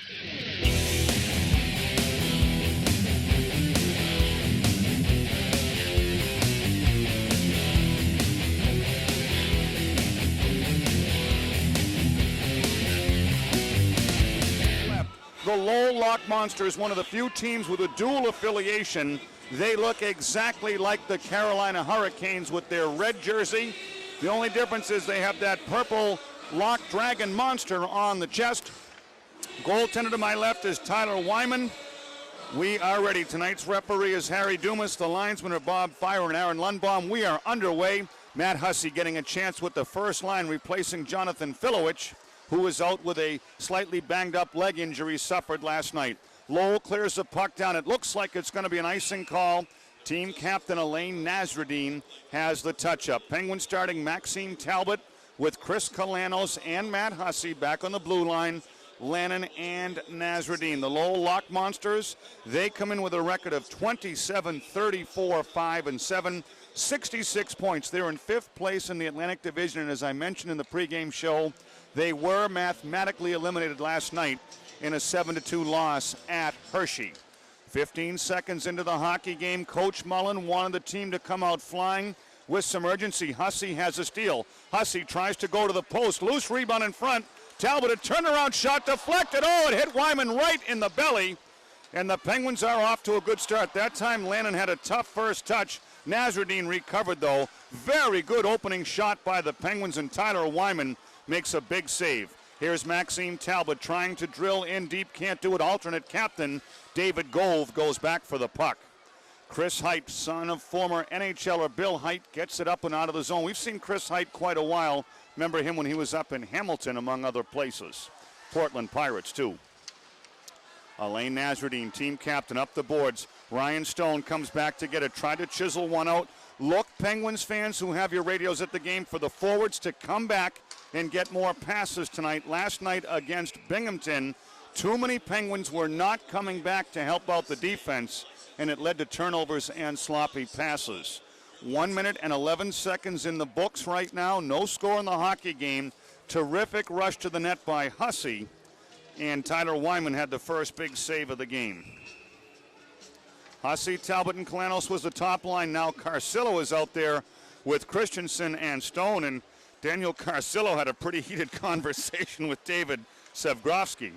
The Lowell Lock Monsters, one of the few teams with a dual affiliation. They look exactly like the Carolina Hurricanes with their red jersey. The only difference is they have that purple Lock Dragon monster on the chest. Goaltender to my left is Tyler Wyman. We are ready. Tonight's referee is Harry Dumas. The linesmen are Bob Fire and Aaron Lundbaum. We are underway. Matt Hussey getting a chance with the first line, replacing Jonathan Filowich, who was out with a slightly banged-up leg injury suffered last night. Lowell clears the puck down. It looks like it's going to be an icing call. Team captain Elaine Nasreddine has the touch-up. Penguins starting Maxime Talbot with Chris Kalanos and Matt Hussey back on the blue line. Lannon and Nasreddine. The Lowell Lock Monsters, they come in with a record of 27, 34, 5, and 7. 66 points. They're in fifth place in the Atlantic Division, and as I mentioned in the pregame show, they were mathematically eliminated last night in a 7-2 loss at Hershey. 15 seconds into the hockey game, Coach Mullen wanted the team to come out flying with some urgency. Hussey has a steal. Hussey tries to go to the post. Loose rebound in front. Talbot, a turnaround shot deflected. Oh, it hit Wyman right in the belly. And the Penguins are off to a good start. That time Lannon had a tough first touch. Nasreddine recovered, though. Very good opening shot by the Penguins, and Tyler Wyman makes a big save. Here's Maxime Talbot trying to drill in deep. Can't do it. Alternate captain David Gove goes back for the puck. Chris Height, son of former NHLer Bill Height, gets it up and out of the zone. We've seen Chris Height quite a while. Remember him when he was up in Hamilton, among other places. Portland Pirates, too. Elaine Nasreddine, team captain, up the boards. Ryan Stone comes back to get it. Tried to chisel one out. Look, Penguins fans who have your radios at the game, for the forwards to come back and get more passes tonight. Last night against Binghamton, too many Penguins were not coming back to help out the defense, and it led to turnovers and sloppy passes. 1 minute and 11 seconds in the books right now. No score in the hockey game. Terrific rush to the net by Hussey, and Tyler Wyman had the first big save of the game. Hussey, Talbot, and Kalanos was the top line. Now Carcillo is out there with Christensen and Stone, and Daniel Carcillo had a pretty heated conversation with David Sevgrovsky.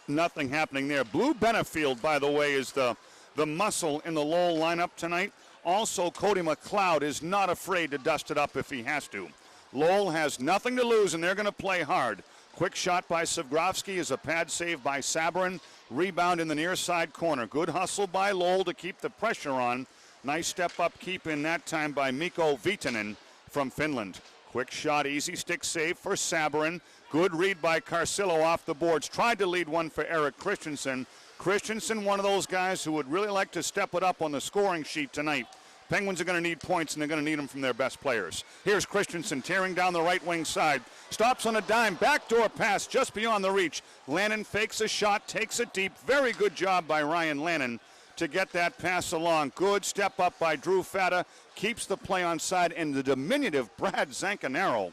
Nothing happening there. Blue Benefield, by the way, is the muscle in the Lowell lineup tonight. Also, Cody McLeod is not afraid to dust it up if he has to. Lowell has nothing to lose, and they're going to play hard. Quick shot by Sevgrovsky is a pad save by Sabourin. Rebound in the near side corner. Good hustle by Lowell to keep the pressure on. Nice step-up keep in that time by Mikko Viitanen from Finland. Quick shot, easy stick save for Sabourin. Good read by Carcillo off the boards. Tried to lead one for Eric Christensen. Christensen, one of those guys who would really like to step it up on the scoring sheet tonight. Penguins are going to need points, and they're going to need them from their best players. Here's Christensen tearing down the right wing side. Stops on a dime. Backdoor pass just beyond the reach. Lannon fakes a shot, takes it deep. Very good job by Ryan Lannon to get that pass along. Good step up by Drew Fata. Keeps the play on side, and the diminutive Brad Zancanaro,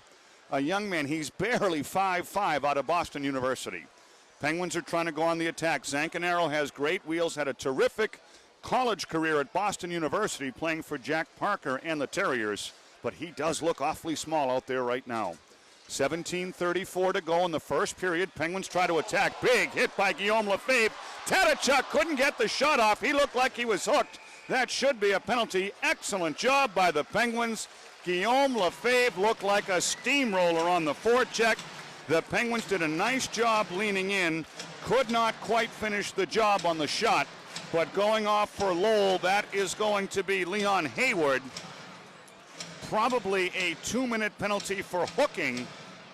a young man, he's barely 5'5" out of Boston University. Penguins are trying to go on the attack. Zancanaro has great wheels, had a terrific college career at Boston University playing for Jack Parker and the Terriers, but he does look awfully small out there right now. 17:34 to go in the first period. Penguins try to attack. Big hit by Guillaume Lefebvre. Tadachuk couldn't get the shot off. He looked like he was hooked. That should be a penalty. Excellent job by the Penguins. Guillaume Lefebvre looked like a steamroller on the forecheck. The Penguins did a nice job leaning in. Could not quite finish the job on the shot. But going off for Lowell, that is going to be Leon Hayward. Probably a 2-minute penalty for hooking,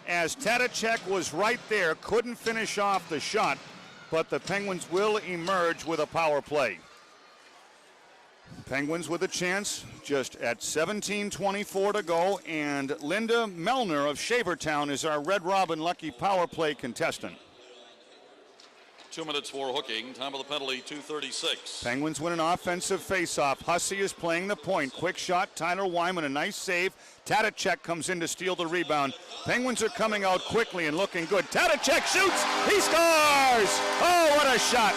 as Tadachuk was right there, couldn't finish off the shot, but the Penguins will emerge with a power play. Penguins with a chance, just at 17:24 to go, and Linda Melner of Shavertown is our Red Robin Lucky Power Play contestant. 2 minutes for hooking. Time of the penalty, 2:36. Penguins win an offensive faceoff. Hussey is playing the point. Quick shot, Tyler Wyman, a nice save. Tadachek comes in to steal the rebound. Penguins are coming out quickly and looking good. Tadachek shoots, he scores! Oh, what a shot!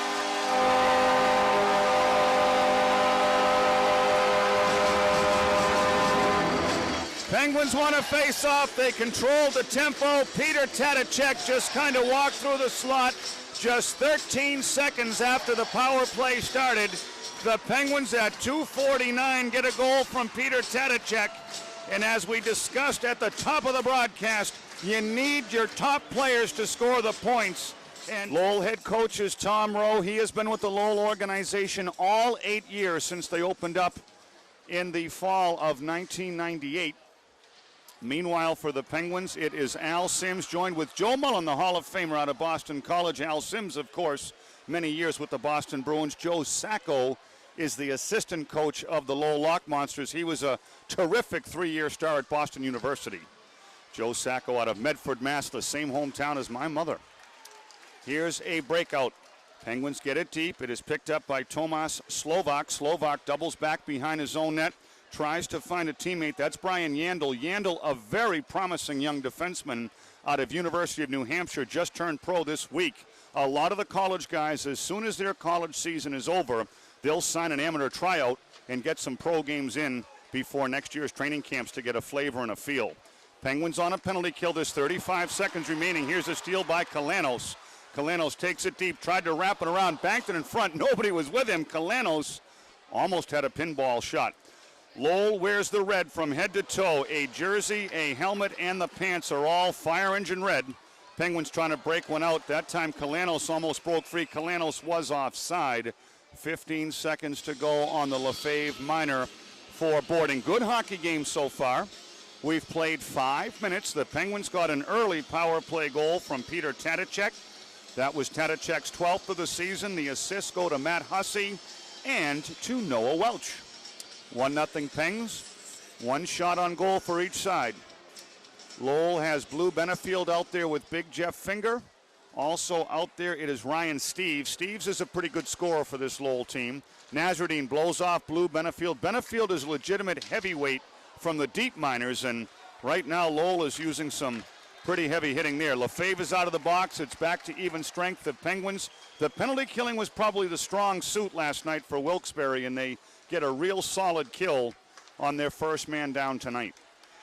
Penguins want to face off. They controlled the tempo. Peter Tadachek just kind of walked through the slot. Just 13 seconds after the power play started, the Penguins at 2:49 get a goal from Peter Tadachek. And as we discussed at the top of the broadcast, you need your top players to score the points. And Lowell head coach is Tom Rowe. He has been with the Lowell organization all 8 years since they opened up in the fall of 1998. Meanwhile, for the Penguins, it is Al Sims joined with Joe Mullen, the Hall of Famer out of Boston College. Al Sims, of course, many years with the Boston Bruins. Joe Sacco is the assistant coach of the Lowell Lock Monsters. He was a terrific 3-year star at Boston University. Joe Sacco out of Medford, Mass., the same hometown as my mother. Here's a breakout. Penguins get it deep. It is picked up by Tomas Slovak. Slovak doubles back behind his own net. Tries to find a teammate. That's Brian Yandel. Yandel, a very promising young defenseman out of University of New Hampshire, just turned pro this week. A lot of the college guys, as soon as their college season is over, they'll sign an amateur tryout and get some pro games in before next year's training camps to get a flavor and a feel. Penguins on a penalty kill. There's 35 seconds remaining. Here's a steal by Kalanos. Kalanos takes it deep, tried to wrap it around, banked it in front. Nobody was with him. Kalanos almost had a pinball shot. Lowell wears the red from head to toe. A jersey, a helmet, and the pants are all fire engine red. Penguins trying to break one out. That time Kalanos almost broke free. Kalanos was offside. 15 seconds to go on the Lefebvre minor for boarding. Good hockey game so far. We've played 5 minutes. The Penguins got an early power play goal from Peter Tadachek. That was Tadachek's 12th of the season. The assists go to Matt Hussey and to Noah Welch. 1-0 Pengs. One shot on goal for each side. Lowell has Blue Benefield out there with Big Jeff Finger. Also out there it is Ryan Steeves. Steeves is a pretty good scorer for this Lowell team. Nazardine blows off Blue Benefield. Benefield is a legitimate heavyweight from the deep minors, and right now Lowell is using some pretty heavy hitting there. Lefebvre is out of the box. It's back to even strength. The Penguins, the penalty killing was probably the strong suit last night for Wilkes-Barre, and they get a real solid kill on their first man down tonight.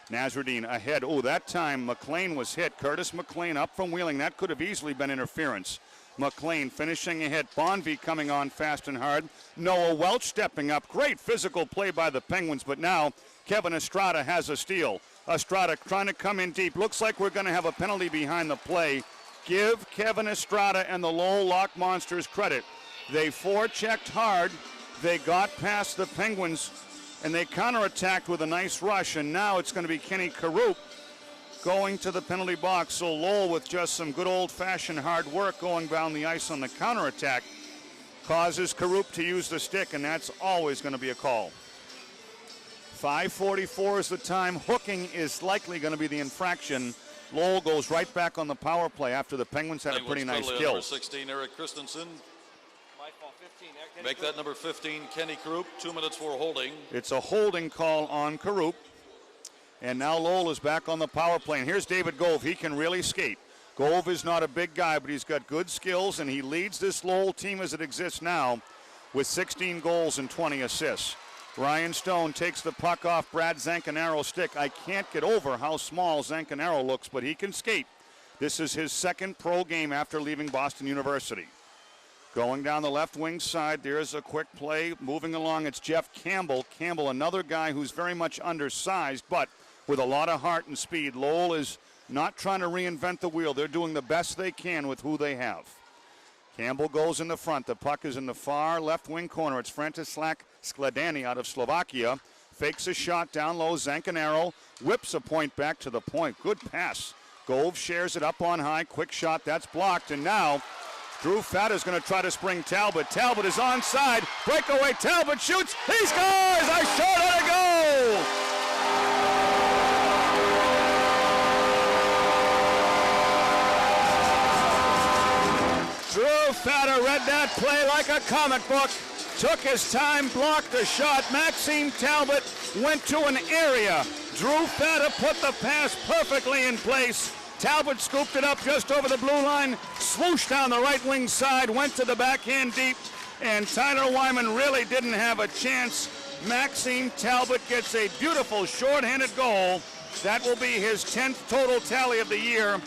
Nazardine ahead. Oh, that time McLean was hit. Curtis McLean up from Wheeling. That could have easily been interference. McLean finishing ahead. Bonvie coming on fast and hard. Noah Welch stepping up. Great physical play by the Penguins, but now Kevin Estrada has a steal. Estrada trying to come in deep. Looks like we're going to have a penalty behind the play. Give Kevin Estrada and the Lowell Lock Monsters credit. They forechecked hard. They got past the Penguins, and they counterattacked with a nice rush, and now it's going to be Kenny Karup going to the penalty box. So Lowell, with just some good old-fashioned hard work going down the ice on the counterattack, causes Karup to use the stick, and that's always going to be a call. 5:44 is the time. Hooking is likely going to be the infraction. Lowell goes right back on the power play after the Penguins had a pretty nice kill. Number 16, Eric Christensen. Make that number 15, Kenny Karup. 2 minutes for holding. It's a holding call on Karup. And now Lowell is back on the power play. And here's David Gove. He can really skate. Gove is not a big guy, but he's got good skills, and he leads this Lowell team as it exists now with 16 goals and 20 assists. Ryan Stone takes the puck off Brad Zancanaro's stick. I can't get over how small Zancanaro looks, but he can skate. This is his second pro game after leaving Boston University. Going down the left wing side, there's a quick play. Moving along, it's Jeff Campbell. Campbell, another guy who's very much undersized, but with a lot of heart and speed. Lowell is not trying to reinvent the wheel. They're doing the best they can with who they have. Campbell goes in the front. The puck is in the far left wing corner. It's Frantislav Skladany out of Slovakia. Fakes a shot down low. Zancanaro whips a point back to the point. Good pass. Gove shares it up on high. Quick shot. That's blocked. And now Drew Fatt is going to try to spring Talbot. Talbot is onside. Breakaway. Talbot shoots. He scores! A shot on a goal! Drew Fata read that play like a comic book. Took his time, blocked a shot. Maxime Talbot went to an area. Drew Fata put the pass perfectly in place. Talbot scooped it up just over the blue line, swooshed down the right wing side, went to the backhand deep, and Tyler Wyman really didn't have a chance. Maxime Talbot gets a beautiful shorthanded goal. That will be his 10th total tally of the year.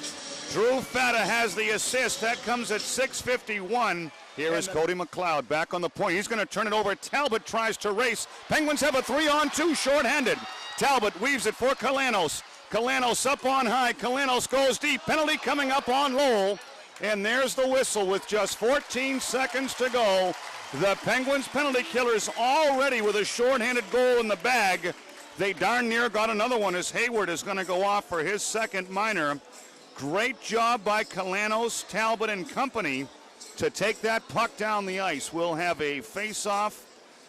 Drew Fata has the assist. That comes at 6:51. Here is Cody McLeod back on the point. He's going to turn it over. Talbot tries to race. Penguins have a 3-on-2 shorthanded. Talbot weaves it for Kalanos. Kalanos up on high. Kalanos goes deep. Penalty coming up on Lowell. And there's the whistle with just 14 seconds to go. The Penguins penalty killers already with a shorthanded goal in the bag. They darn near got another one as Hayward is going to go off for his second minor. Great job by Kalanos, Talbot, and company to take that puck down the ice. We'll have a face-off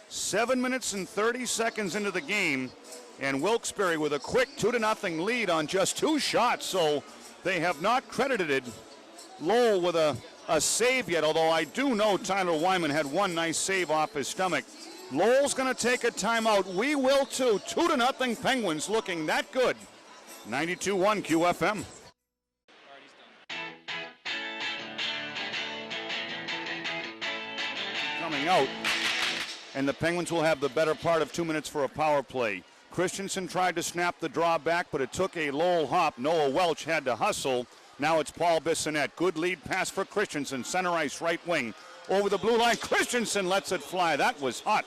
7 minutes and 30 seconds into the game. And Wilkes-Barre with a quick 2-0 lead on just 2 shots. So they have not credited Lowell with a save yet, although I do know Tyler Wyman had one nice save off his stomach. Lowell's going to take a timeout. We will too. 2-0 Penguins looking that good. 92-1 QFM. Coming out, and the Penguins will have the better part of 2 minutes for a power play. Christensen tried to snap the draw back, but it took a Lowell hop. Noah Welch had to hustle. Now it's Paul Bissonnette. Good lead pass for Christensen. Center ice, right wing. Over the blue line. Christensen lets it fly. That was hot.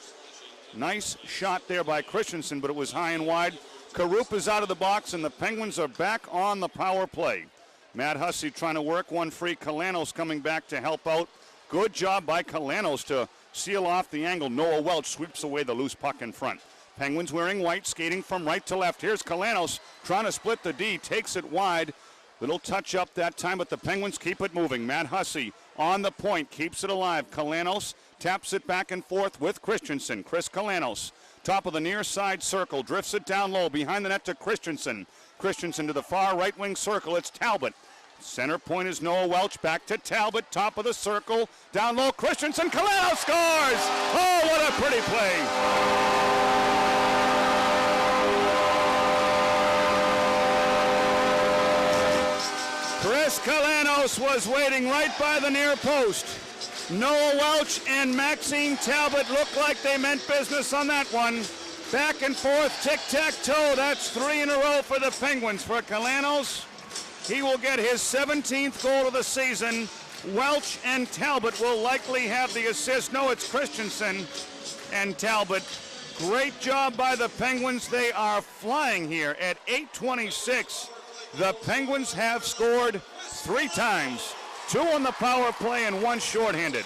Nice shot there by Christensen, but it was high and wide. Karup is out of the box, and the Penguins are back on the power play. Matt Hussey trying to work one free. Kalanos coming back to help out. Good job by Kalanos to seal off the angle. Noah Welch sweeps away the loose puck in front. Penguins wearing white, skating from right to left. Here's Kalanos trying to split the D, takes it wide. Little touch up that time, but the Penguins keep it moving. Matt Hussey on the point, keeps it alive. Kalanos taps it back and forth with Christensen. Chris Kalanos, top of the near side circle, drifts it down low behind the net to Christensen. Christensen to the far right wing circle. It's Talbot. Center point is Noah Welch. Back to Talbot, top of the circle. Down low, Christensen. Kalanos scores! Oh, what a pretty play. Chris Kalanos was waiting right by the near post. Noah Welch and Maxime Talbot looked like they meant business on that one. Back and forth, tic-tac-toe. That's 3 in a row for the Penguins. For Kalanos, he will get his 17th goal of the season. Welch and Talbot will likely have the assist. No, it's Christensen and Talbot. Great job by the Penguins. They are flying here at 8:26. The Penguins have scored 3 times. 2 on the power play and 1 shorthanded.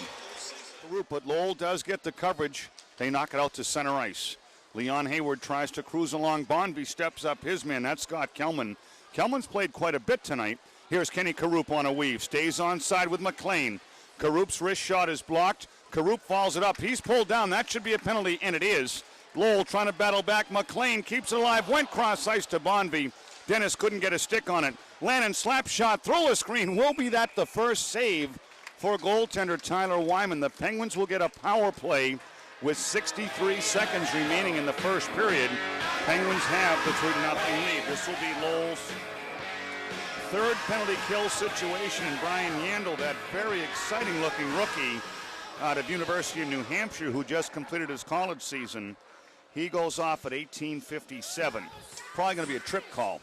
But Lowell does get the coverage. They knock it out to center ice. Leon Hayward tries to cruise along. Bonvie steps up his man. That's Scott Kelman. Kelman's played quite a bit tonight. Here's Kenny Karup on a weave. Stays onside with McLean. Karup's wrist shot is blocked. Karup falls it up. He's pulled down. That should be a penalty, and it is. Lowell trying to battle back. McLean keeps it alive. Went cross ice to Bonvie. Dennis couldn't get a stick on it. Lannon slap shot through a screen. Will be that the first save for goaltender Tyler Wyman. The Penguins will get a power play with 63 seconds remaining in the first period. Penguins have the 3-0 lead. This will be Lowell's 3rd penalty kill situation. And Brian Yandel, that very exciting looking rookie out of University of New Hampshire who just completed his college season, he goes off at 18:57. Probably going to be a trip call.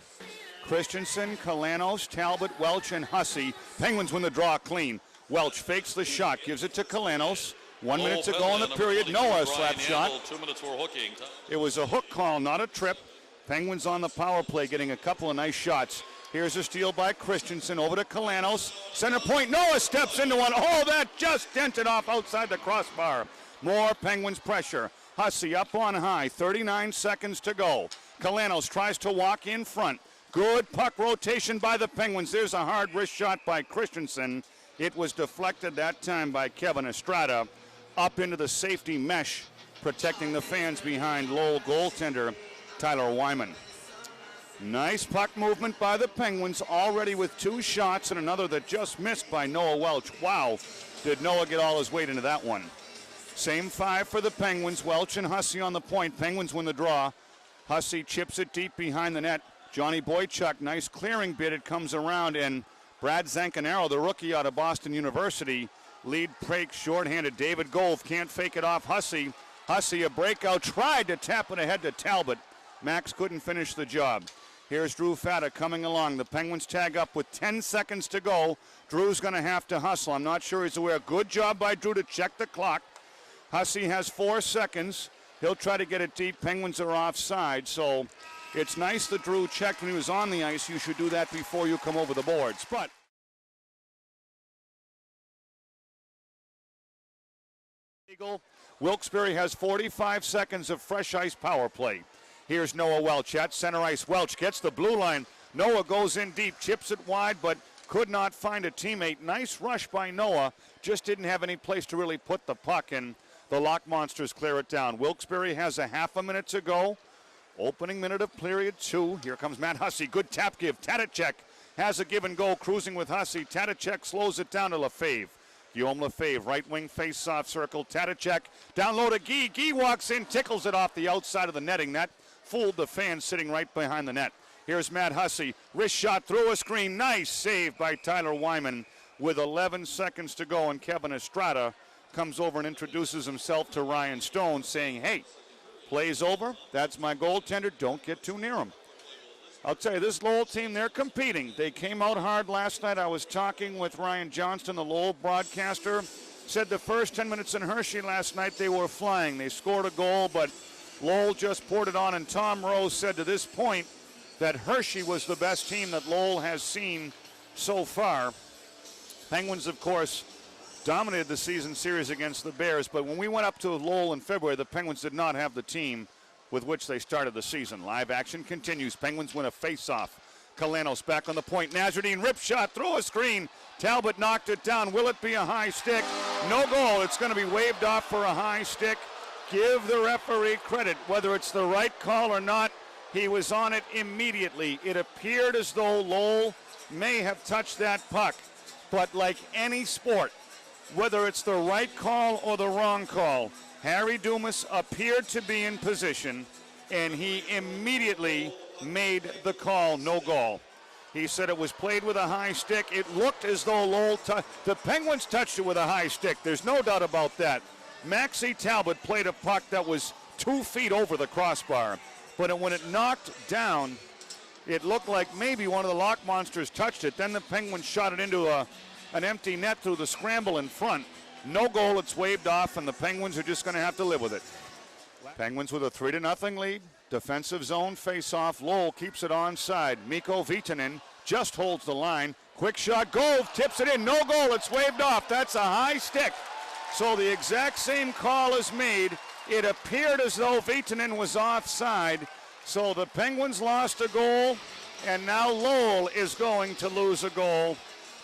Christensen, Kalanos, Talbot, Welch, and Hussey. Penguins win the draw clean. Welch fakes the shot, gives it to Kalanos. 1 minute to go in the period. Noah slap shot. 2 minutes for hooking. It was a hook call, not a trip. Penguins on the power play getting a couple of nice shots. Here's a steal by Christensen over to Kalanos. Center point, Noah steps into one. Oh, that just dented off outside the crossbar. More Penguins pressure. Hussey up on high, 39 seconds to go. Kalanos tries to walk in front. Good puck rotation by the Penguins. There's a hard wrist shot by Christensen. It was deflected that time by Kevin Estrada up into the safety mesh, protecting the fans behind Lowell goaltender Tyler Wyman. Nice puck movement by the Penguins, already with 2 shots and another that just missed by Noah Welch. Wow, did Noah get all his weight into that one. Same 5 for the Penguins. Welch and Hussey on the point. Penguins win the draw. Hussey chips it deep behind the net. Johnny Boychuk, nice clearing bid. It comes around, and Brad Zancanaro, the rookie out of Boston University, lead break shorthanded. David Gove can't fake it off Hussey. Hussey, a breakout, tried to tap it ahead to Talbot. Max couldn't finish the job. Here's Drew Fata coming along. The Penguins tag up with 10 seconds to go. Drew's going to have to hustle. I'm not sure he's aware. Good job by Drew to check the clock. Hussey has 4 seconds. He'll try to get it deep. Penguins are offside, so it's nice that Drew checked when he was on the ice. You should do that before you come over the boards. But Wilkes-Barre has 45 seconds of fresh ice power play. Here's Noah Welch at center ice. Welch gets the blue line. Noah goes in deep, chips it wide, but could not find a teammate. Nice rush by Noah. Just didn't have any place to really put the puck, and the Lock Monsters clear it down. Wilkes-Barre has a half a minute to go. Opening minute of period 2. Here comes Matt Hussey. Good tap give. Tadicek has a give and go, cruising with Hussey. Tadicek slows it down to Lefebvre. Guillaume Lefebvre, right wing face-off circle. Tadicek down low to Guy. Guy walks in, tickles it off the outside of the netting. That fooled the fans sitting right behind the net. Here's Matt Hussey. Wrist shot through a screen. Nice save by Tyler Wyman with 11 seconds to go, and Kevin Estrada comes over and introduces himself to Ryan Stone, saying, hey, play's over. That's my goaltender. Don't get too near him. I'll tell you, this Lowell team, they're competing. They came out hard last night. I was talking with Ryan Johnston, the Lowell broadcaster. Said the first 10 minutes in Hershey last night, they were flying. They scored a goal, but Lowell just poured it on. And Tom Rose said to this point that Hershey was the best team that Lowell has seen so far. Penguins, of course, dominated the season series against the Bears, but when we went up to Lowell in February, the Penguins did not have the team with which they started the season. Live action continues. Penguins win a face-off. Kalanos back on the point. Nazardine rip shot through a screen. Talbot knocked it down. Will it be a high stick? No goal. It's going to be waved off for a high stick. Give the referee credit. Whether it's the right call or not, he was on it immediately. It appeared as though Lowell may have touched that puck. But like any sport, whether it's the right call or the wrong call, Harry Dumas appeared to be in position, and he immediately made the call, no goal. He said it was played with a high stick. It looked as though Lowell, the Penguins touched it with a high stick. There's no doubt about that. Maxie Talbot played a puck that was 2 feet over the crossbar, but when it knocked down, it looked like maybe one of the Lock Monsters touched it. Then the Penguins shot it into an empty net through the scramble in front. No goal, it's waved off, and the Penguins are just going to have to live with it. Penguins with a 3-0 lead. Defensive zone face-off. Lowell keeps it onside. Mikko Viitanen just holds the line. Quick shot, Gove tips it in. No goal, it's waved off. That's a high stick. So the exact same call is made. It appeared as though Viitanen was offside. So the Penguins lost a goal, and now Lowell is going to lose a goal.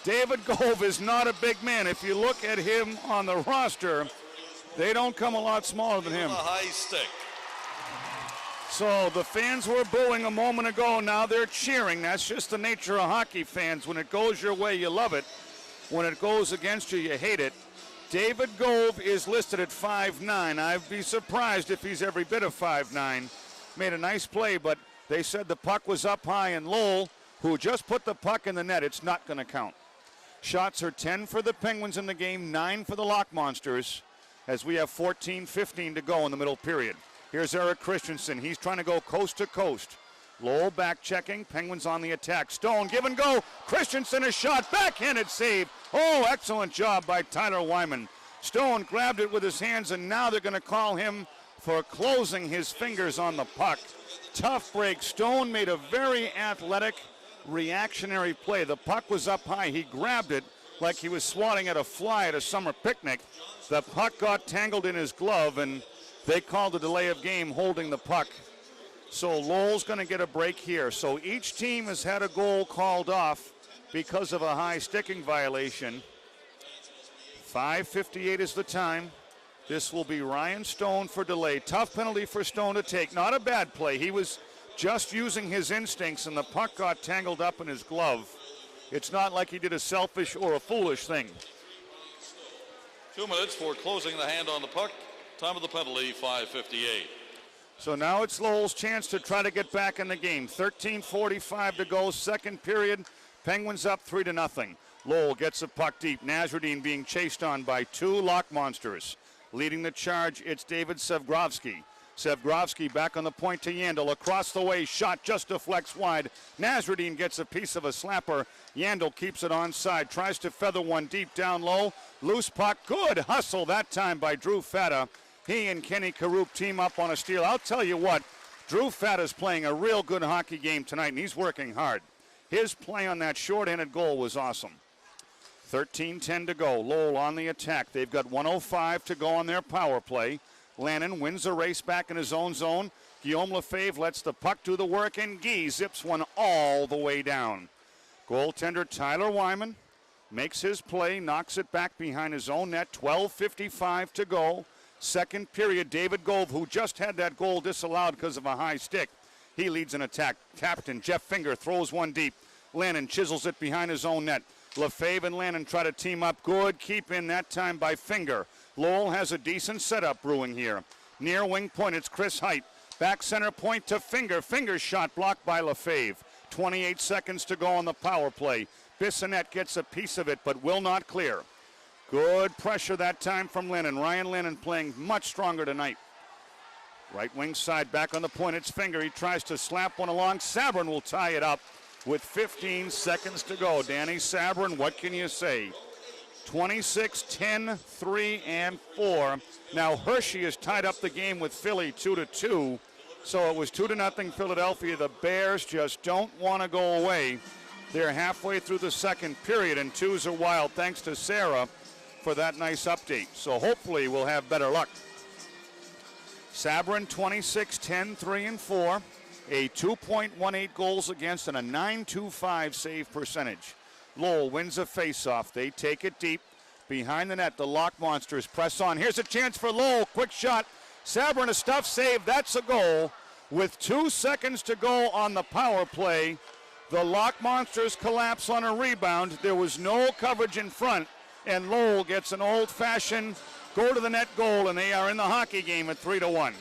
David Gove is not a big man. If you look at him on the roster, they don't come a lot smaller than him. A high stick. So the fans were booing a moment ago. Now they're cheering. That's just the nature of hockey fans. When it goes your way, you love it. When it goes against you, you hate it. David Gove is listed at 5'9". I'd be surprised if he's every bit of 5'9". Made a nice play, but they said the puck was up high, and Lowell, who just put the puck in the net, it's not going to count. Shots are 10 for the Penguins in the game, 9 for the Lock Monsters, as we have 14-15 to go in the middle period. Here's Eric Christensen. He's trying to go coast to coast. Lowell back checking. Penguins on the attack. Stone, give and go. Christensen, a shot. Backhanded save. Oh, excellent job by Tyler Wyman. Stone grabbed it with his hands, and now they're going to call him for closing his fingers on the puck. Tough break. Stone made a very athletic, reactionary play. The puck was up high. He grabbed it like he was swatting at a fly at a summer picnic. The puck got tangled in his glove, and they called a delay of game holding the puck. So Lowell's going to get a break here. So each team has had a goal called off because of a high sticking violation. 5:58 is the time. This will be Ryan Stone for delay. Tough penalty for Stone to take. Not a bad play. He was just using his instincts, and the puck got tangled up in his glove. It's not like he did a selfish or a foolish thing. 2 minutes for closing the hand on the puck. Time of the penalty, 5:58. So now it's Lowell's chance to try to get back in the game. 13:45 to go, second period. Penguins up 3-0. Lowell gets a puck deep. Nasruddin being chased on by 2 Lock Monsters. Leading the charge, it's David Sevgrovsky. Sevgrovsky back on the point to Yandel. Across the way, shot just deflects wide. Nasruddin gets a piece of a slapper. Yandel keeps it onside. Tries to feather one deep down low. Loose puck. Good hustle that time by Drew Fata. He and Kenny Karup team up on a steal. I'll tell you what, Drew Fata's playing a real good hockey game tonight, and he's working hard. His play on that short-handed goal was awesome. 13:10 to go. Lowell on the attack. They've got 1:05 to go on their power play. Lannon wins a race back in his own zone. Guillaume Lefebvre lets the puck do the work, and Guy zips one all the way down. Goaltender Tyler Wyman makes his play, knocks it back behind his own net. 12:55 to go. Second period, David Gove, who just had that goal disallowed because of a high stick, he leads an attack. Captain Jeff Finger throws one deep. Lannon chisels it behind his own net. Lefebvre and Lannon try to team up. Good keep in that time by Finger. Lowell has a decent setup brewing here. Near wing point, it's Chris Height. Back center point to Finger. Finger's shot blocked by Lefebvre. 28 seconds to go on the power play. Bissonnette gets a piece of it but will not clear. Good pressure that time from Lennon. Ryan Lennon playing much stronger tonight. Right wing side back on the point. It's Finger. He tries to slap one along. Sabrin will tie it up with 15 seconds to go. Danny Sabrin, what can you say? 26-10, 3, and 4. Now Hershey has tied up the game with Philly 2-2. So it was 2-0 Philadelphia. The Bears just don't want to go away. They're halfway through the second period, and twos are wild. Thanks to Sarah for that nice update. So hopefully we'll have better luck. Sabrin 26-10, 3, and 4. A 2.18 goals against and a .925 save percentage. Lowell wins a faceoff. They take it deep. Behind the net, the Lock Monsters press on. Here's a chance for Lowell. Quick shot. Sabrin a stuff save. That's a goal. With 2 seconds to go on the power play, the Lock Monsters collapse on a rebound. There was no coverage in front, and Lowell gets an old-fashioned go-to-the-net goal, and they are in the hockey game at 3-1.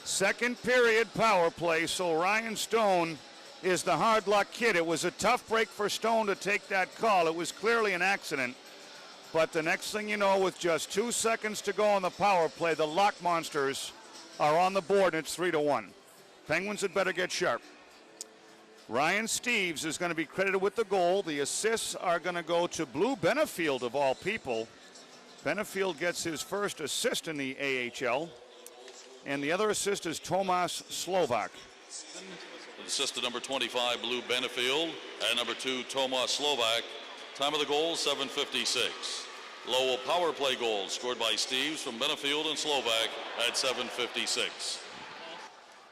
Second period power play, so Ryan Stone is the hard luck kid. It was a tough break for Stone to take that call. It was clearly an accident. But the next thing you know, with just 2 seconds to go on the power play, the Lock Monsters are on the board, and it's 3-1. Penguins had better get sharp. Ryan Steves is going to be credited with the goal. The assists are going to go to Blue Benefield, of all people. Benefield gets his first assist in the AHL. And the other assist is Tomas Slovak. Assist to number 25, Blue Benefield, and number 2, Tomas Slovak. Time of the goal, 7:56. Lowell power play goals scored by Steves from Benefield and Slovak at 7:56.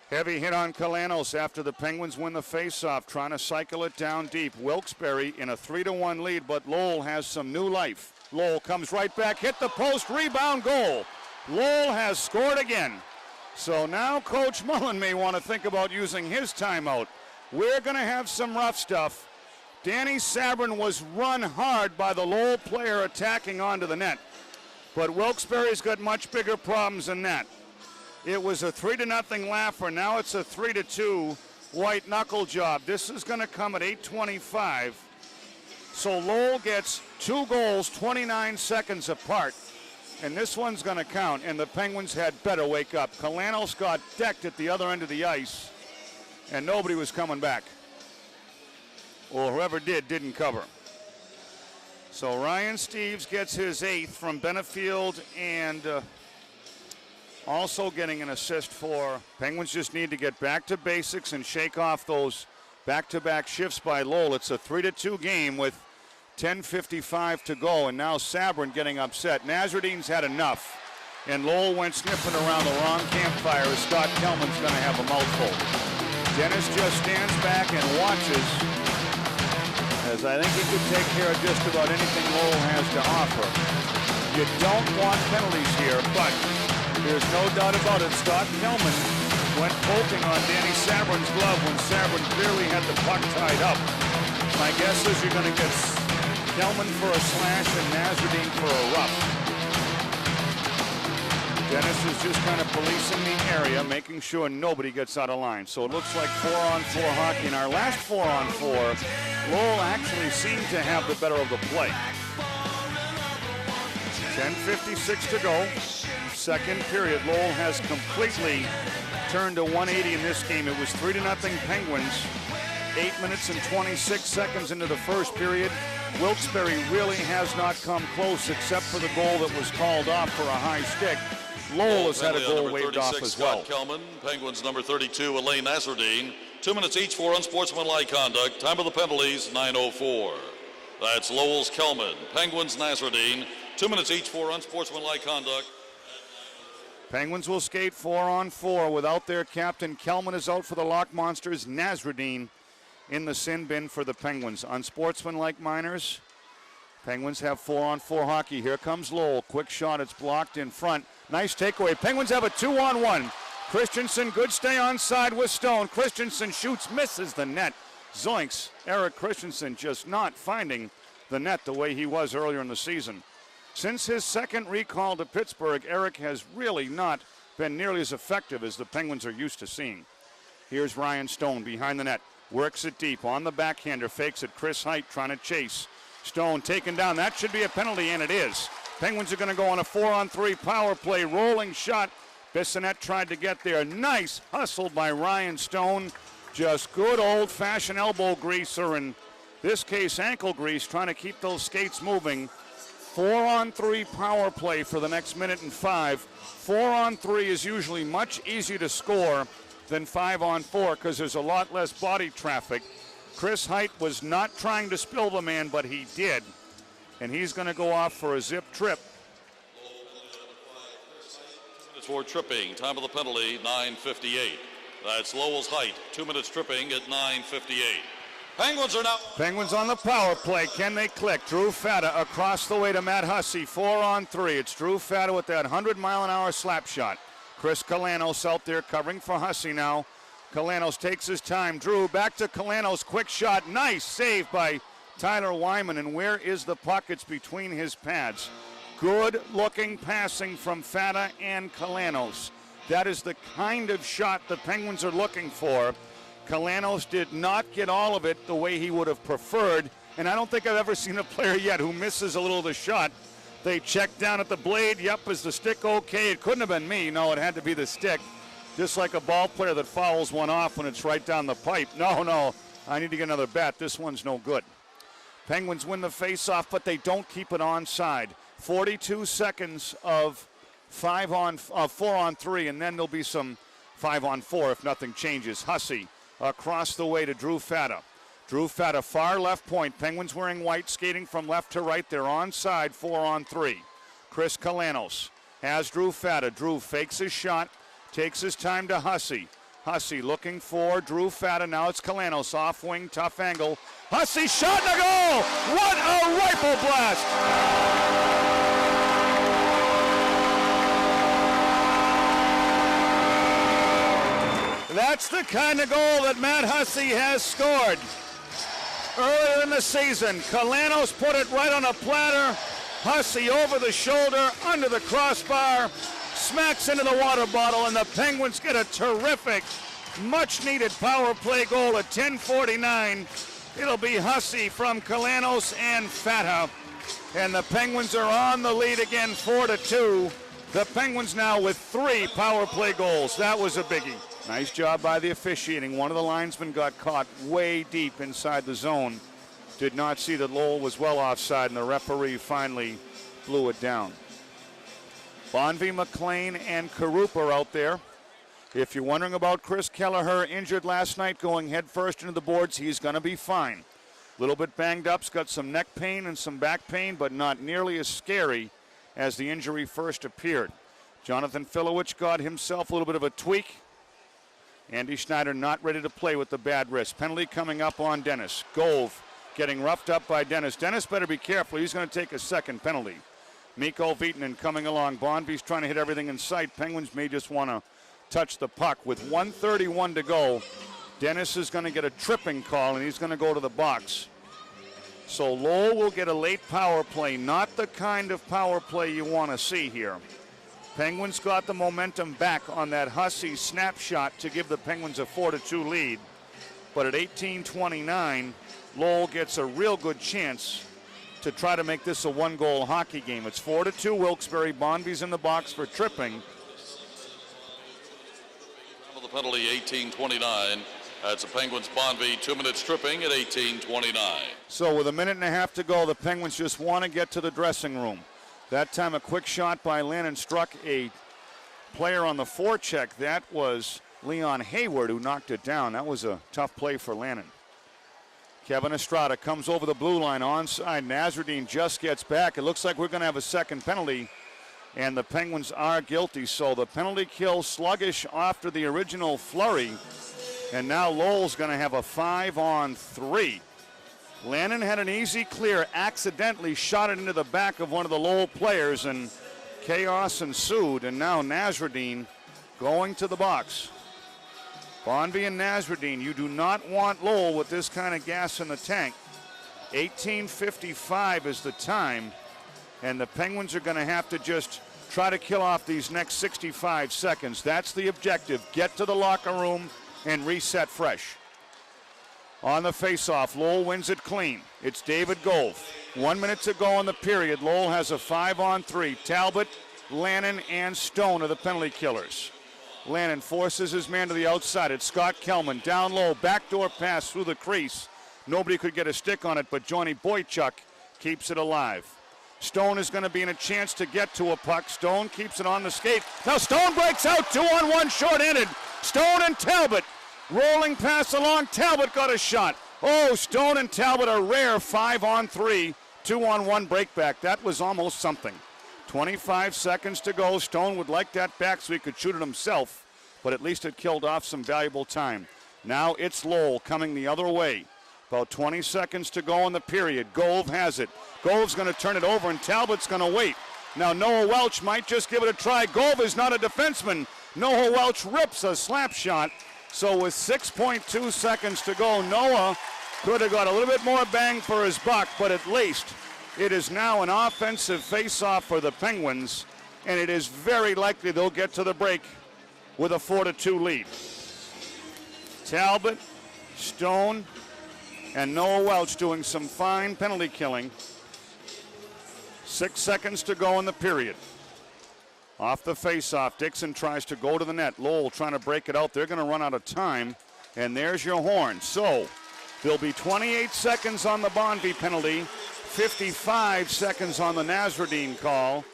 Heavy hit on Kalanos after the Penguins win the faceoff, trying to cycle it down deep. Wilkes-Barre in a 3-1 lead, but Lowell has some new life. Lowell comes right back, hit the post, rebound, goal. Lowell has scored again. So now Coach Mullen may want to think about using his timeout. We're going to have some rough stuff. Danny Sabrin was run hard by the Lowell player attacking onto the net. But Wilkes-Barre's got much bigger problems than that. It was a 3-0 laugher. Now it's a 3-2 white knuckle job. This is going to come at 8:25. So Lowell gets 2 goals 29 seconds apart. And this one's going to count, and the Penguins had better wake up. Kalanos got decked at the other end of the ice, and nobody was coming back. Or whoever didn't cover. So Ryan Steves gets his 8th from Benefield, and also getting an assist for Penguins. Just need to get back to basics and shake off those back-to-back shifts by Lowell. It's a 3-2 game with 10:55 to go, and now Sabrin getting upset. Nasruddin's had enough, and Lowell went sniffing around the wrong campfire as Scott Kelman's going to have a mouthful. Dennis just stands back and watches, as I think he could take care of just about anything Lowell has to offer. You don't want penalties here, but there's no doubt about it. Scott Kelman went poking on Danny Sabrin's glove when Sabrin clearly had the puck tied up. My guess is you're going to get Kelman for a slash and Nasreddine for a rough. Dennis is just kind of policing the area, making sure nobody gets out of line. So it looks like 4-on-4 hockey. In our last 4-on-4, Lowell actually seemed to have the better of the play. 10:56 to go. Second period. Lowell has completely turned a 180 in this game. It was 3-0 Penguins. 8 minutes and 26 seconds into the first period. Wilkes-Barre really has not come close except for the goal that was called off for a high stick. Lowell has had a goal waved off as well. Kelman, Penguins number 32, Elaine Nasreddine. 2 minutes each for unsportsmanlike conduct. Time of the penalties, 9:04. That's Lowell's Kelman, Penguins Nasreddine. 2 minutes each for unsportsmanlike conduct. Penguins will skate 4-on-4 without their captain. Kelman is out for the Lock Monsters. Nasreddine in the sin bin for the Penguins. Unsportsmanlike minors. Penguins have 4-on-4 hockey. Here comes Lowell. Quick shot. It's blocked in front. Nice takeaway. Penguins have a 2-on-1. Christensen, good stay onside with Stone. Christensen shoots, misses the net. Zoinks. Eric Christensen just not finding the net the way he was earlier in the season. Since his second recall to Pittsburgh, Eric has really not been nearly as effective as the Penguins are used to seeing. Here's Ryan Stone behind the net. Works it deep on the backhander. Fakes it. Chris Height trying to chase. Stone taken down. That should be a penalty, and it is. Penguins are going to go on a 4-on-3 power play. Rolling shot. Bissonnette tried to get there. Nice hustle by Ryan Stone. Just good old-fashioned elbow grease, or in this case ankle grease, trying to keep those skates moving. 4-on-3 power play for the next minute and 5. 4-on-3 is usually much easier to score than 5-on-4 because there's a lot less body traffic. Chris Height was not trying to spill the man, but he did. And he's going to go off for a zip trip. For tripping, time of the penalty, 9:58. That's Lowell's Height, 2 minutes tripping at 9:58. Penguins are now. Penguins on the power play. Can they click? Drew Fata across the way to Matt Hussey. 4-on-3. It's Drew Fata with that 100-mile-an-hour slap shot. Chris Kalanos out there covering for Hussey now. Kalanos takes his time. Drew back to Kalanos. Quick shot. Nice save by Tyler Wyman. And where is the puck? It's between his pads. Good looking passing from Fata and Kalanos. That is the kind of shot the Penguins are looking for. Kalanos did not get all of it the way he would have preferred. And I don't think I've ever seen a player yet who misses a little of the shot. They check down at the blade. Yep, is the stick okay? It couldn't have been me. No, it had to be the stick. Just like a ball player that fouls one off when it's right down the pipe. No, I need to get another bat. This one's no good. Penguins win the face-off, but they don't keep it onside. 42 seconds of 4-on-3, and then there'll be some 5-on-4 if nothing changes. Hussey across the way to Drew Fata. Drew Fata, far left point. Penguins wearing white, skating from left to right. They're onside, 4-on-3. Chris Kalanos has Drew Fata. Drew fakes his shot, takes his time to Hussey. Hussey looking for Drew Fata. Now it's Kalanos, off wing, tough angle. Hussey shot and a goal! What a rifle blast! That's the kind of goal that Matt Hussey has scored. Earlier in the season, Kalanos put it right on a platter. Hussey over the shoulder, under the crossbar, smacks into the water bottle, and the Penguins get a terrific, much-needed power play goal at 10:49. It'll be Hussey from Kalanos and Fata. And the Penguins are on the lead again, 4-2. The Penguins now with 3 power play goals. That was a biggie. Nice job by the officiating. One of the linesmen got caught way deep inside the zone. Did not see that Lowell was well offside, and the referee finally blew it down. Bonvie, McLean, and Karup are out there. If you're wondering about Chris Kelleher, injured last night, going headfirst into the boards, he's going to be fine. A little bit banged up, he's got some neck pain and some back pain, but not nearly as scary as the injury first appeared. Jonathan Filowich got himself a little bit of a tweak. Andy Schneider not ready to play with the bad wrist. Penalty coming up on Dennis. Gove getting roughed up by Dennis. Dennis better be careful. He's going to take a second penalty. Mikko Viitanen coming along. Bonvie's trying to hit everything in sight. Penguins may just want to touch the puck. With 1:31 to go, Dennis is going to get a tripping call, and he's going to go to the box. So Lowell will get a late power play, not the kind of power play you want to see here. Penguins got the momentum back on that Hussey snapshot to give the Penguins a 4-2 lead. But at 18:29, Lowell gets a real good chance to try to make this a one-goal hockey game. It's 4-2 Wilkes-Barre. Bonvy's in the box for tripping. The penalty, 18:29. That's the Penguins Bonvy, 2 minutes tripping at 18:29. So with a minute and a half to go, the Penguins just want to get to the dressing room. That time a quick shot by Lannon struck a player on the forecheck. That was Leon Hayward who knocked it down. That was a tough play for Lannon. Kevin Estrada comes over the blue line onside. Nasreddine just gets back. It looks like we're going to have a second penalty, and the Penguins are guilty. So the penalty kill sluggish after the original flurry, and now Lowell's going to have a 5-on-3. Lannon had an easy clear, accidentally shot it into the back of one of the Lowell players, and chaos ensued, and now Nasreddine going to the box. Bonvy and Nasreddine, you do not want Lowell with this kind of gas in the tank. 18:55 is the time, and the Penguins are going to have to just try to kill off these next 65 seconds. That's the objective. Get to the locker room and reset fresh. On the faceoff, Lowell wins it clean. It's David Gove. 1 minute to go in the period. Lowell has a 5-on-3. Talbot, Lannon, and Stone are the penalty killers. Lannon forces his man to the outside. It's Scott Kelman. Down low, backdoor pass through the crease. Nobody could get a stick on it, but Johnny Boychuk keeps it alive. Stone is going to be in a chance to get to a puck. Stone keeps it on the skate. Now Stone breaks out, 2-on-1 short-handed. Stone and Talbot rolling pass along. Talbot got a shot. Oh, Stone and Talbot a rare 5-on-3, 2-on-1 breakback. That was almost something. 25 seconds to go. Stone would like that back so he could shoot it himself, but at least it killed off some valuable time. Now it's Lowell coming the other way. About 20 seconds to go in the period. Gove has it. Gove's going to turn it over, and Talbot's going to wait. Now Noah Welch might just give it a try. Gove is not a defenseman. Noah Welch rips a slap shot. So with 6.2 seconds to go, Noah could have got a little bit more bang for his buck, but at least it is now an offensive face-off for the Penguins, and it is very likely they'll get to the break with a 4-2 lead. Talbot, Stone, and Noah Welch doing some fine penalty killing. 6 seconds to go in the period. Off the face-off, Dixon tries to go to the net. Lowell trying to break it out. They're going to run out of time, and there's your horn. So there'll be 28 seconds on the Bonvy penalty, 55 seconds on the Nasreddine call.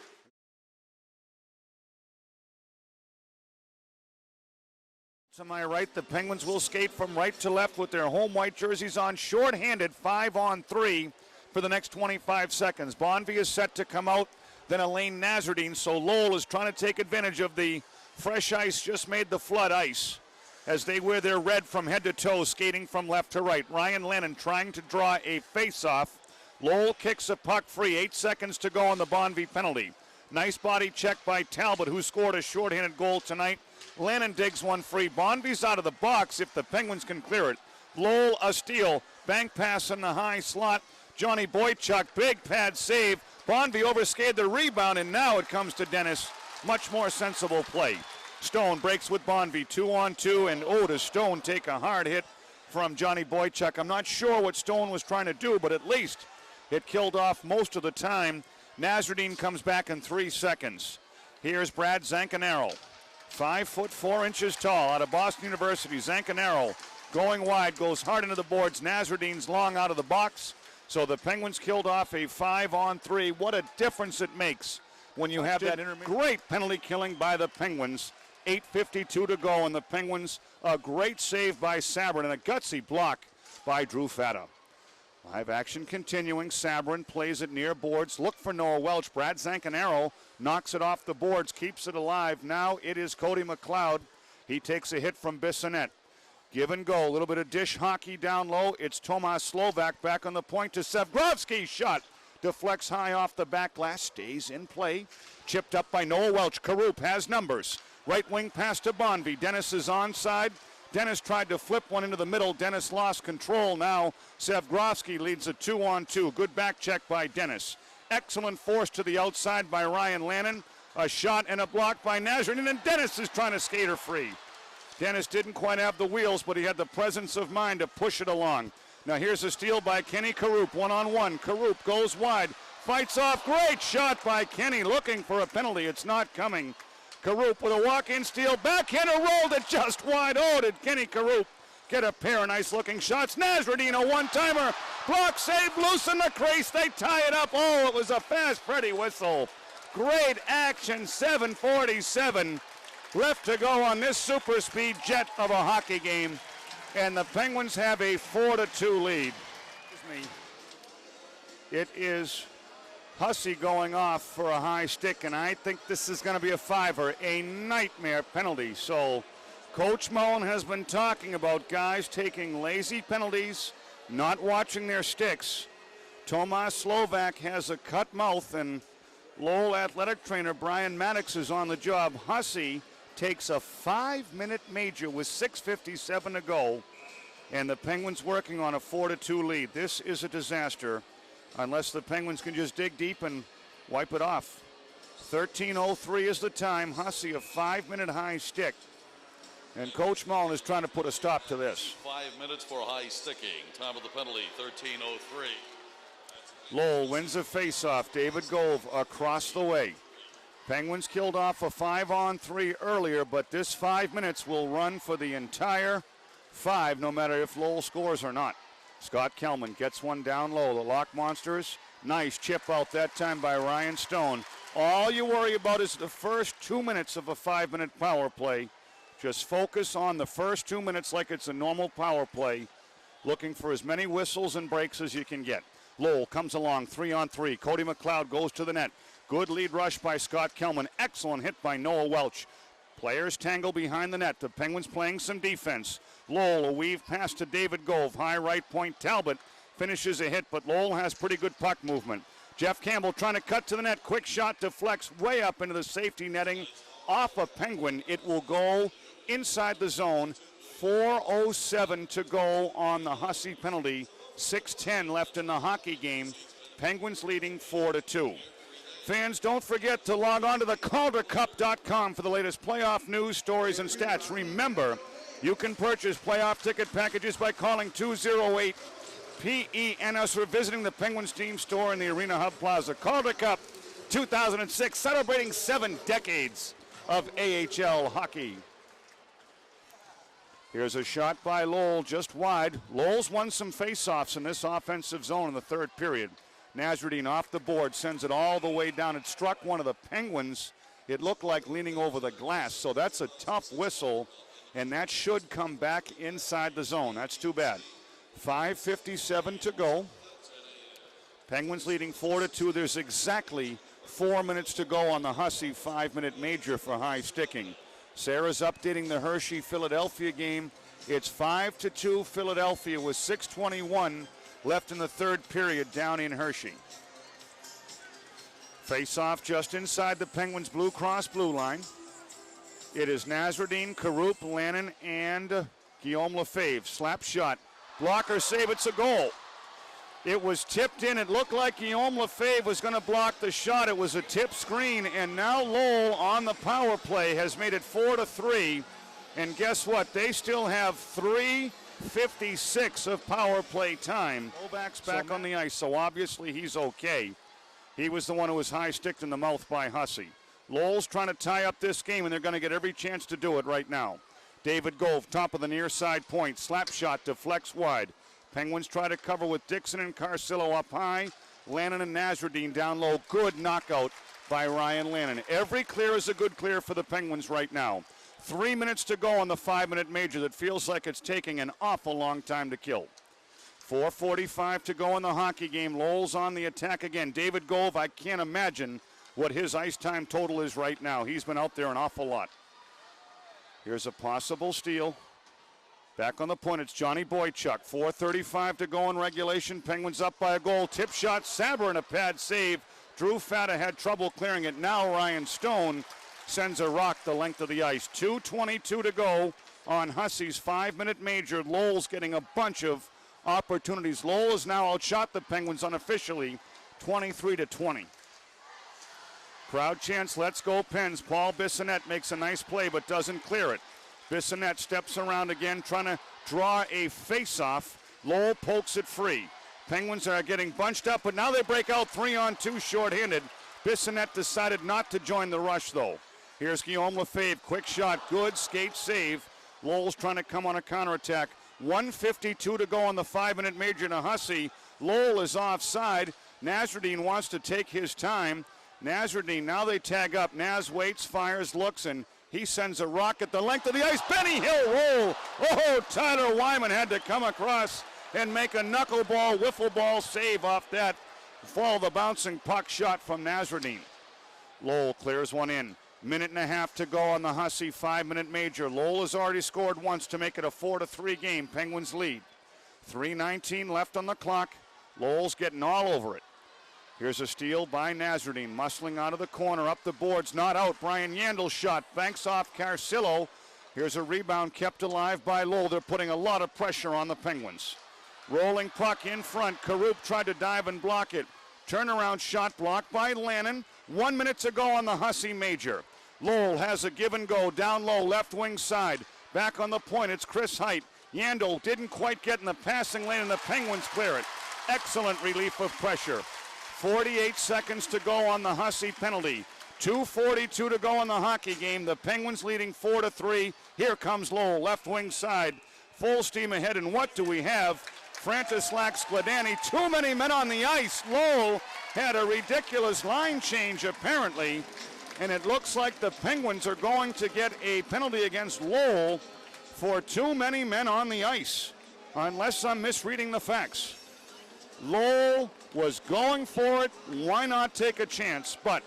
To my right, the Penguins will skate from right to left with their home white jerseys on, short-handed, 5-on-3 for the next 25 seconds. Bonvy is set to come out, then Elaine Nasreddine, so Lowell is trying to take advantage of the fresh ice, just made the flood ice, as they wear their red from head to toe, skating from left to right. Ryan Lennon trying to draw a face-off. Lowell kicks a puck free, 8 seconds to go on the Bonvy penalty. Nice body check by Talbot, who scored a shorthanded goal tonight. Lennon digs one free. Bonvy's out of the box if the Penguins can clear it. Lowell a steal, bank pass in the high slot. Johnny Boychuk, big pad save. Bonvy overskated the rebound, and now it comes to Dennis. Much more sensible play. Stone breaks with Bonvy, 2-on-2, and does Stone take a hard hit from Johnny Boychuk. I'm not sure what Stone was trying to do, but at least it killed off most of the time. Nasreddine comes back in 3 seconds. Here's Brad Zancanaro, 5'4" tall, out of Boston University. Zancanaro going wide, goes hard into the boards. Nasreddine's long out of the box. So the Penguins killed off a 5-on-3. What a difference it makes when you have that intermediate. Great penalty killing by the Penguins. 8:52 to go, and the Penguins, a great save by Sabrin and a gutsy block by Drew Fata. Live action continuing. Sabrin plays it near boards. Look for Noah Welch. Brad Zancanaro knocks it off the boards, keeps it alive. Now it is Cody McLeod. He takes a hit from Bissonnette. Give and go, a little bit of dish hockey down low. It's Tomas Slovak back on the point to Sevgrovsky's shot. Deflects high off the back glass, stays in play. Chipped up by Noah Welch. Karup has numbers. Right wing pass to Bonvie. Dennis is onside. Dennis tried to flip one into the middle. Dennis lost control. Now Sevgrovsky leads a 2-on-2. Good back check by Dennis. Excellent force to the outside by Ryan Lannon. A shot and a block by Nazarene, and Dennis is trying to skate her free. Dennis didn't quite have the wheels, but he had the presence of mind to push it along. Now here's a steal by Kenny Karup, one-on-one. Karup goes wide, fights off. Great shot by Kenny, looking for a penalty. It's not coming. Karup with a walk-in steal, backhander rolled it just wide. Oh, did Kenny Karup get a pair of nice-looking shots. Nazarene, a one-timer. Block save, loose in the crease. They tie it up. Oh, it was a fast Freddie whistle. Great action, 7:47 left to go on this super speed jet of a hockey game. And the Penguins have a 4-2 lead. It is Hussey going off for a high stick, and I think this is going to be a fiver, a nightmare penalty. So Coach Mullen has been talking about guys taking lazy penalties, not watching their sticks. Tomas Slovak has a cut mouth, and Lowell athletic trainer Brian Maddox is on the job. Hussey takes a 5-minute major with 6:57 to go, and the Penguins working on a 4-2 lead. This is a disaster unless the Penguins can just dig deep and wipe it off. 13:03 is the time. Hussey, a 5-minute high stick, and Coach Mullen is trying to put a stop to this. 5 minutes for high sticking. Time of the penalty, 13:03. Lowell wins a faceoff. David Gove across the way. Penguins killed off a 5-on-3 earlier, but this 5 minutes will run for the entire 5, no matter if Lowell scores or not. Scott Kelman gets one down low. The Lock Monsters, nice chip out that time by Ryan Stone. All you worry about is the first 2 minutes of a 5-minute power play. Just focus on the first 2 minutes like it's a normal power play, looking for as many whistles and breaks as you can get. Lowell comes along, 3-on-3. Cody McLeod goes to the net. Good lead rush by Scott Kelman. Excellent hit by Noah Welch. Players tangle behind the net. The Penguins playing some defense. Lowell, a weave pass to David Gove. High right point. Talbot finishes a hit, but Lowell has pretty good puck movement. Jeff Campbell trying to cut to the net. Quick shot deflects way up into the safety netting. Off a Penguin. It will go inside the zone. 4:07 to go on the Hussey penalty. 6:10 left in the hockey game. Penguins leading 4-2. Fans, don't forget to log on to the CalderCup.com for the latest playoff news, stories, and stats. Remember, you can purchase playoff ticket packages by calling 208-PENS or visiting the Penguins team store in the Arena Hub Plaza. Calder Cup 2006, celebrating 7 decades of AHL hockey. Here's a shot by Lowell just wide. Lowell's won some faceoffs in this offensive zone in the third period. Nazarene off the board, sends it all the way down. It struck one of the Penguins. It looked like leaning over the glass, so that's a tough whistle, and that should come back inside the zone. That's too bad. 5:57 to go. Penguins leading 4-2. There's exactly 4 minutes to go on the Hussey 5-minute major for high sticking. Sarah's updating the Hershey-Philadelphia game. It's 5-2 Philadelphia with 6:21 left in the third period down in Hershey. Face-off just inside the Penguins' Blue Cross blue line. It is Nazarene, Karup, Lannon, and Guillaume Lefebvre. Slap shot. Blocker save. It's a goal. It was tipped in. It looked like Guillaume Lefebvre was going to block the shot. It was a tip screen, and now Lowell on the power play has made it 4-3. And guess what? They still have 3:56 of power play time. Novak's back on the ice, so obviously he's okay. He was the one who was high-sticked in the mouth by Hussey. Lowell's trying to tie up this game, and they're going to get every chance to do it right now. David Gove, top of the near side point. Slap shot deflects wide. Penguins try to cover with Dixon and Carcillo up high. Lannon and Nazarene down low. Good knockout by Ryan Lannon. Every clear is a good clear for the Penguins right now. 3 minutes to go on the 5-minute major that feels like it's taking an awful long time to kill. 4:45 to go in the hockey game. Lowell's on the attack again. David Gove, I can't imagine what his ice time total is right now. He's been out there an awful lot. Here's a possible steal. Back on the point, it's Johnny Boychuk. 4:35 to go in regulation. Penguins up by a goal. Tip shot, Saber in a pad save. Drew Fata had trouble clearing it. Now Ryan Stone sends a rock the length of the ice. 2:22 to go on Hussey's 5-minute major. Lowell's getting a bunch of opportunities. Lowell has now outshot the Penguins unofficially 23-20. Crowd chants, let's go Pens. Paul Bissonnette makes a nice play but doesn't clear it. Bissonnette steps around again trying to draw a face-off. Lowell pokes it free. Penguins are getting bunched up, but now they break out 3-on-2 shorthanded. Bissonnette decided not to join the rush though. Here's Guillaume Lefebvre, quick shot, good skate save. Lowell's trying to come on a counterattack. 1:52 to go on the 5-minute major to Hussey. Lowell is offside. Nasreddine wants to take his time. Nasreddine, now they tag up. Naz waits, fires, looks, and he sends a rocket the length of the ice. Benny Hill roll. Oh, Tyler Wyman had to come across and make a knuckleball, wiffle ball save off that. Follow the bouncing puck shot from Nasreddine. Lowell clears one in. Minute and a half to go on the Hussey 5-minute major. Lowell has already scored once to make it a 4-3 game. Penguins lead. 3:19 left on the clock. Lowell's getting all over it. Here's a steal by Nasreddine, muscling out of the corner, up the boards, not out. Brian Yandel's shot banks off Carcillo. Here's a rebound kept alive by Lowell. They're putting a lot of pressure on the Penguins. Rolling puck in front. Karup tried to dive and block it. Turnaround shot blocked by Lannon. 1 minute to go on the Hussey major. Lowell has a give and go down low, left wing side. Back on the point, it's Chris Height. Yandel didn't quite get in the passing lane, and the Penguins clear it. Excellent relief of pressure. 48 seconds to go on the Hussey penalty. 2:42 to go in the hockey game. The Penguins leading 4-3. Here comes Lowell, left wing side. Full steam ahead, and what do we have? Frantislak Skladany, too many men on the ice. Lowell had a ridiculous line change apparently, and it looks like the Penguins are going to get a penalty against Lowell for too many men on the ice, unless I'm misreading the facts. Lowell was going for it. Why not take a chance? But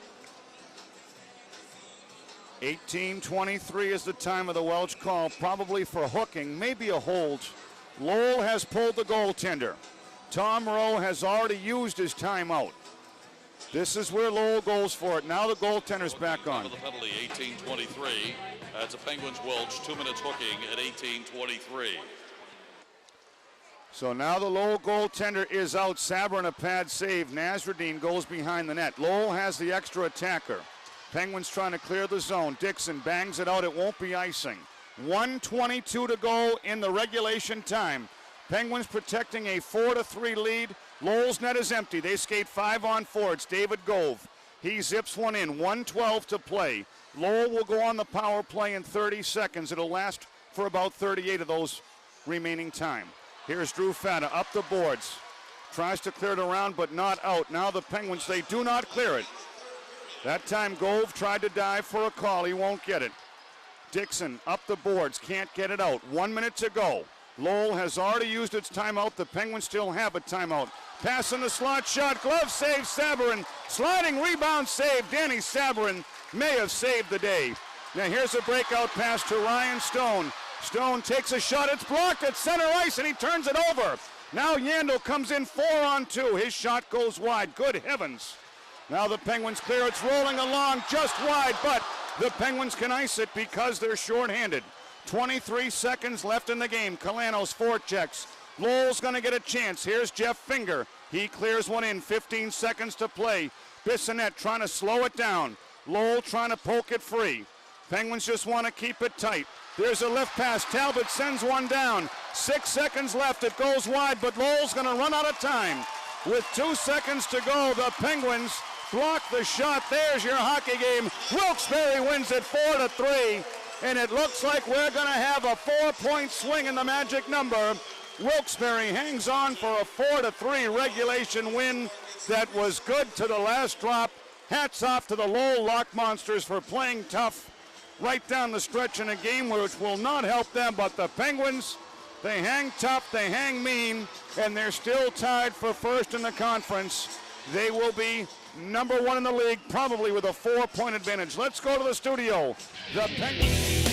18:23 is the time of the Welch call, probably for hooking, maybe a hold. Lowell has pulled the goaltender. Tom Rowe has already used his timeout. This is where Lowell goes for it. Now the goaltender's back on. The penalty, 18:23. That's a Penguins Welch, 2 minutes hooking at 18:23. So now the Lowell goaltender is out. Sabrin a pad save. Nasreddine goes behind the net. Lowell has the extra attacker. Penguins trying to clear the zone. Dixon bangs it out. It won't be icing. 1:22 to go in the regulation time. Penguins protecting a 4-3 lead. Lowell's net is empty. They skate 5-on-4. It's David Gove. He zips one in. 1:12 to play. Lowell will go on the power play in 30 seconds. It'll last for about 38 of those remaining time. Here's Drew Fata up the boards. Tries to clear it around, but not out. Now the Penguins, they do not clear it. That time Gove tried to dive for a call. He won't get it. Dixon up the boards, can't get it out. 1 minute to go. Lowell has already used its timeout. The Penguins still have a timeout. Pass in the slot shot, glove save, Sabrin. Sliding rebound save, Danny Sabrin may have saved the day. Now here's a breakout pass to Ryan Stone. Stone takes a shot, it's blocked at center ice, and he turns it over. Now Yandel comes in 4-on-2. His shot goes wide, good heavens. Now the Penguins clear, it's rolling along just wide, but the Penguins can ice it because they're shorthanded. 23 seconds left in the game. Kalanos forechecks. Lowell's going to get a chance. Here's Jeff Finger. He clears one in. 15 seconds to play. Bissonnette trying to slow it down. Lowell trying to poke it free. Penguins just want to keep it tight. There's a left pass. Talbot sends one down. 6 seconds left. It goes wide, but Lowell's going to run out of time. With 2 seconds to go, the Penguins block the shot. There's your hockey game. Wilkes-Barre wins it 4-3. And it looks like we're going to have a 4-point swing in the magic number. Wilkes-Barre hangs on for a 4-3 regulation win that was good to the last drop. Hats off to the Lowell Lock Monsters for playing tough right down the stretch in a game which will not help them. But the Penguins, they hang tough, they hang mean, and they're still tied for first in the conference. They will be number one in the league, probably with a 4-point advantage. Let's go to the studio. The Penguins.